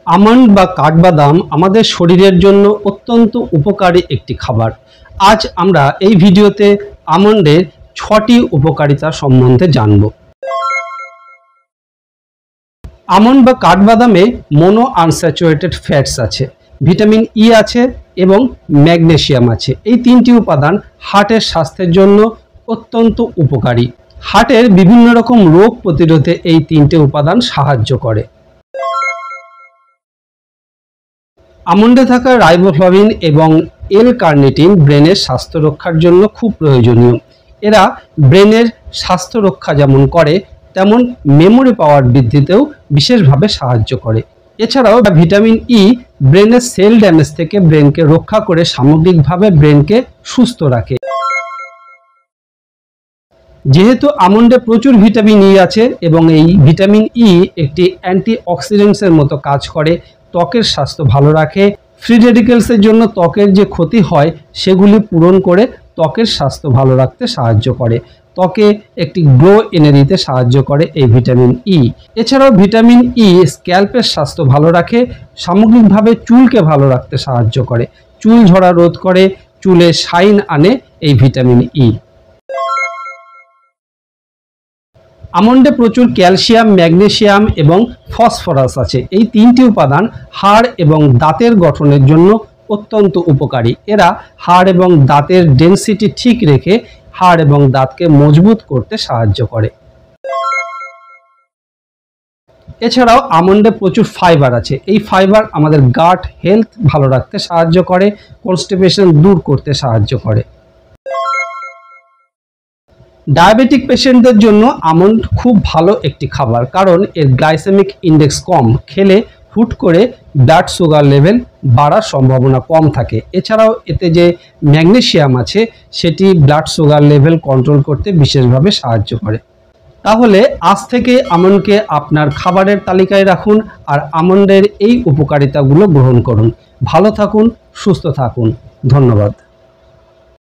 Almond বা কাঠবাদাম আমাদের শরীরের জন্য অত্যন্ত উপকারী একটি খাবার। আজ আমরা এই ভিডিওতে আমন্ডের 6টি উপকারিতা সম্বন্ধে জানব। আমন্ড বা কাঠবাদামে মোনো আনস্যাচুরেটেড ফ্যাটস আছে, ভিটামিন ই আছে এবং ম্যাগনেসিয়াম আছে। এই তিনটি উপাদান হার্টের স্বাস্থ্যের জন্য অত্যন্ত উপকারী। হার্টের বিভিন্ন রকম রোগ প্রতিরোধে এই তিনটে উপাদান সাহায্য করে। আমন্ডে থাকা রাইবোফ্লাভিন এবং এল কার্নিটিন ব্রেনের স্বাস্থ্য রক্ষার জন্য খুব প্রয়োজনীয়। এরা ব্রেনের স্বাস্থ্য রক্ষা যেমন করে তেমন মেমোরি পাওয়ার বৃদ্ধিতেও বিশেষভাবে সাহায্য করে। এছাড়াও ভিটামিন ই ব্রেনের সেল ড্যামেজ থেকে ব্রেনকে রক্ষা করে সামগ্রিকভাবে ব্রেনকে সুস্থ রাখে। যেহেতু আমন্ডে প্রচুর ভিটামিন ই আছে এবং এই ভিটামিন ই একটি অ্যান্টিঅক্সিডেন্টসের মতো কাজ করে, ত্বকের স্বাস্থ্য ভালো রাখে। ফ্রি রেডিক্যালসের জন্য ত্বকের যে ক্ষতি হয় সেগুলি পূরণ করে ত্বকের স্বাস্থ্য ভালো রাখতে সাহায্য করে। ত্বকে একটি গ্লো এনে দিতে সাহায্য করে এই ভিটামিন ই। এছাড়াও ভিটামিন ই স্ক্যাল্পের স্বাস্থ্য ভালো রাখে, সামগ্রিকভাবে চুলকে ভালো রাখতে সাহায্য করে। চুল ঝরা রোধ করে, চুলে শাইন আনে এই ভিটামিন ই। আমন্ডে প্রচুর ক্যালসিয়াম, ম্যাগনেসিয়াম এবং ফসফরাস আছে। এই তিনটি উপাদান হাড় এবং দাঁতের গঠনের জন্য অত্যন্ত উপকারী। এরা হাড় এবং দাঁতের ডেনসিটি ঠিক রেখে হাড় এবং দাঁতকে মজবুত করতে সাহায্য করে। এছাড়াও আমন্ডে প্রচুর ফাইবার আছে। এই ফাইবার আমাদের গাট হেলথ ভালো রাখতে সাহায্য করে, কনস্টিপেশন দূর করতে সাহায্য করে। ডায়াবেটিক পেশেন্টদের জন্য আমন্ড খুব ভালো একটি খাবার, কারণ এর গ্লাইসেমিক ইন্ডেক্স কম। খেলে হুট করে ব্লাড সুগার লেভেল বাড়ার সম্ভাবনা কম থাকে। এছাড়াও এতে যে ম্যাগনেসিয়াম আছে সেটি ব্লাড সুগার লেভেল কন্ট্রোল করতে বিশেষভাবে সাহায্য করে। তাহলে আজ থেকে আমন্ডকে আপনার খাবারের তালিকায় রাখুন আর আমন্ডের এই উপকারিতাগুলো গ্রহণ করুন। ভালো থাকুন, সুস্থ থাকুন। ধন্যবাদ।